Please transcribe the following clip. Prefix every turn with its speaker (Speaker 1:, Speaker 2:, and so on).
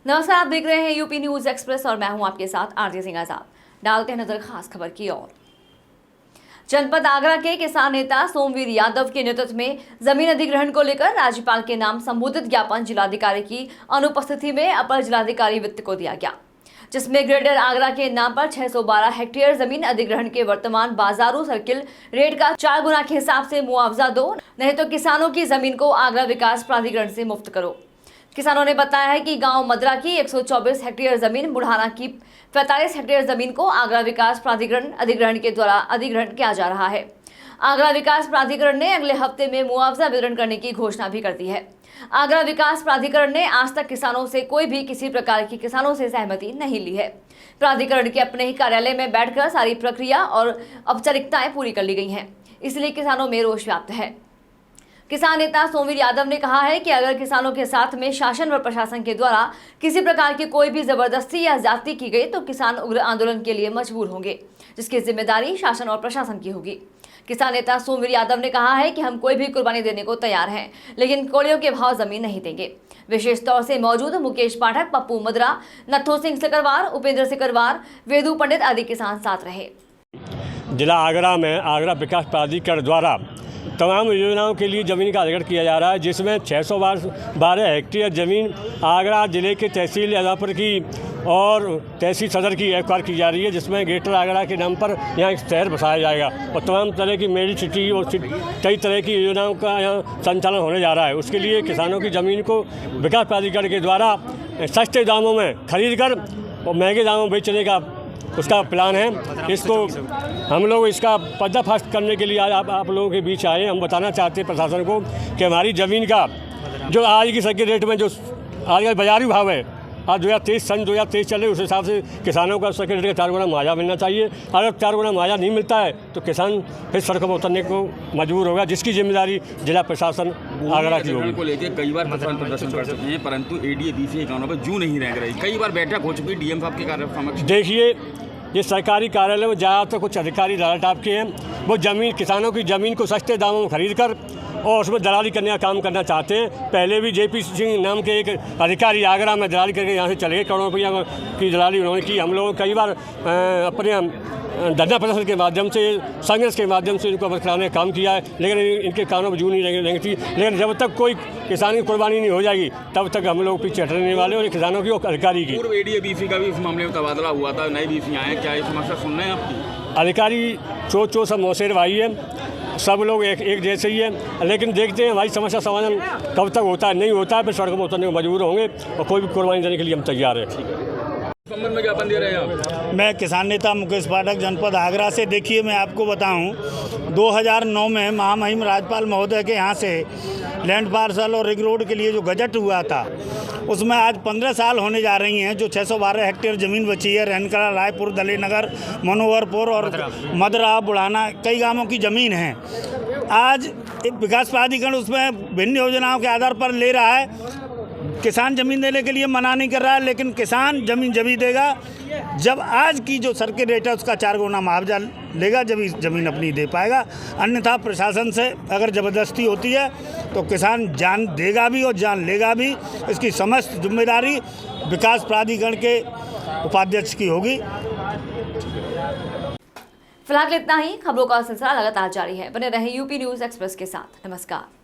Speaker 1: नमस्कार, आप देख रहे हैं यूपी न्यूज एक्सप्रेस और मैं हूं आपके साथ आरजे सिंह आजाद। डालते हैं नजर खास खबर की ओर। जनपद आगरा के किसान नेता सोमवीर यादव के नेतृत्व में जमीन अधिग्रहण को लेकर राज्यपाल के नाम संबोधित ज्ञापन जिलाधिकारी की अनुपस्थिति में अपर जिलाधिकारी वित्त को दिया गया, जिसमें ग्रेटर आगरा के नाम पर 612 हेक्टेयर जमीन अधिग्रहण के वर्तमान बाजारू सर्किल रेट का 4 गुना के हिसाब से मुआवजा दो, नहीं तो किसानों की जमीन को आगरा विकास प्राधिकरण से मुफ्त करो। किसानों ने बताया है कि गांव मदरा की 124 हेक्टेयर जमीन, बुढ़ाना की 45 हेक्टेयर जमीन को आगरा विकास प्राधिकरण अधिग्रहण के द्वारा अधिग्रहण किया जा रहा है। आगरा विकास प्राधिकरण ने अगले हफ्ते में मुआवजा वितरण करने की घोषणा भी कर दी है। आगरा विकास प्राधिकरण ने आज तक किसानों से कोई भी किसी प्रकार की किसानों से सहमति नहीं ली है। प्राधिकरण के अपने ही कार्यालय में बैठकर सारी प्रक्रिया और औपचारिकताएं पूरी कर ली गई हैं, इसलिए किसानों में रोष व्याप्त है। किसान नेता सोमवीर यादव ने कहा है कि अगर किसानों के साथ में शासन व प्रशासन के द्वारा किसी प्रकार की कोई भी जबरदस्ती या ज्यादती की गई तो किसान उग्र आंदोलन के लिए मजबूर होंगे, जिसकी जिम्मेदारी शासन और प्रशासन की होगी। किसान नेता सोमवीर यादव ने कहा है कि हम कोई भी कुर्बानी देने को तैयार हैं, लेकिन कोड़ियों के भाव जमीन नहीं देंगे। विशेष तौर से मौजूद मुकेश पाठक, पप्पू मदरा, नथो सिंह सिकरवार, उपेंद्र सिकरवार, वेदू पंडित आदि किसान साथ रहे।
Speaker 2: जिला आगरा में आगरा विकास प्राधिकरण द्वारा तमाम योजनाओं के लिए ज़मीन का अधिग्रहण किया जा रहा है, जिसमें 612 हेक्टेयर ज़मीन आगरा जिले के तहसील अदापुर की और तहसील सदर की एक्वायर की जा रही है, जिसमें ग्रेटर आगरा के नाम पर यहाँ एक शहर बसाया जाएगा और तमाम तरह की मेरी सिटी और कई तरह की योजनाओं का यहाँ संचालन होने जा रहा है। उसके लिए किसानों की ज़मीन को विकास प्राधिकरण के द्वारा सस्ते दामों में खरीद कर और महंगे दामों में बेचने का उसका प्लान है। इसको हम लोग इसका पर्दाफाश करने के लिए आज आप लोगों के बीच आए। हम बताना चाहते हैं प्रशासन को कि हमारी ज़मीन का जो आज की सर्किल रेट में जो आज का बाजारी भाव है, आज 2023 चल रहे, उस हिसाब से किसानों का सर्किल रेट का 4 गुना मुआवजा मिलना चाहिए। अगर 4 गुना मुआवजा नहीं मिलता है तो किसान फिर सड़कों पर उतरने को मजबूर होगा, जिसकी जिम्मेदारी जिला प्रशासन आगरा की होगी।
Speaker 3: को लेकर कई बार किसान प्रदर्शन कर चुके हैं, परंतु ADA-BC के कानों पर जू नहीं रह रही। कई बार बैठक हो चुकी DM साहब के कार्यालय।
Speaker 2: देखिए, ये सरकारी कार्यालय में ज़्यादातर कुछ अधिकारी दलाल टाइप के हैं। वो ज़मीन किसानों की ज़मीन को सस्ते दामों में खरीद कर और उसमें दलाली करने का काम करना चाहते हैं। पहले भी JP सिंह नाम के एक अधिकारी आगरा में दलाली करके यहाँ से चले गए, करोड़ों रुपया की दलाली उन्होंने की। हम लोग कई बार अपने धरना प्रदर्शन के माध्यम से, संघर्ष के माध्यम से इनको अवगत कराने का काम किया है, लेकिन इनके कानों में जू नहीं रहेंगी थी। लेकिन जब तक कोई किसान की कुर्बानी नहीं हो जाएगी तब तक हम लोग पीछे हटने वाले और किसानों की और अधिकारी की।
Speaker 3: पूर्व ADA-BC का भी इस मामले में तबादला हुआ था, नए BC आए, क्या ये समस्या सुन रहे हैं आपकी?
Speaker 2: अधिकारी चो सब मौसेर भाई है, सब लोग एक जैसे ही है, लेकिन देखते हैं हमारी समस्या समाधान कब तक होता है। नहीं होता है फिर सड़कों में उतरने को मजबूर होंगे और कोई भी कुर्बानी देने के लिए हम तैयार हैं।
Speaker 3: संबंध में ज्ञापन दे रहे हैं।
Speaker 4: मैं किसान नेता मुकेश पाठक, जनपद आगरा से। देखिए, मैं आपको बताऊं, 2009 में महामहिम राज्यपाल महोदय के यहाँ से लैंड पार्सल और रिंग रोड के लिए जो गजट हुआ था, उसमें आज 15 साल होने जा रही हैं। जो 612 हेक्टेयर ज़मीन बची है, रैनकला, रायपुर, दलेनगर, मनोहरपुर और मदरा, बुढ़ाना, कई गांवों की ज़मीन है। आज विकास प्राधिकरण उसमें भिन्न योजनाओं के आधार पर ले रहा है। किसान ज़मीन देने के लिए मना नहीं कर रहा है, लेकिन किसान ज़मीन जब ही देगा जब आज की जो सर्किल रेट है उसका 4 गुना मुआवजा लेगा, जब ही ज़मीन अपनी दे पाएगा। अन्यथा प्रशासन से अगर ज़बरदस्ती होती है तो किसान जान देगा भी और जान लेगा भी। इसकी समस्त जिम्मेदारी विकास प्राधिकरण के उपाध्यक्ष की होगी।
Speaker 1: फिलहाल इतना ही। खबरों का सिलसिला लगातार जारी है। बने रहें यूपी न्यूज एक्सप्रेस के साथ। नमस्कार।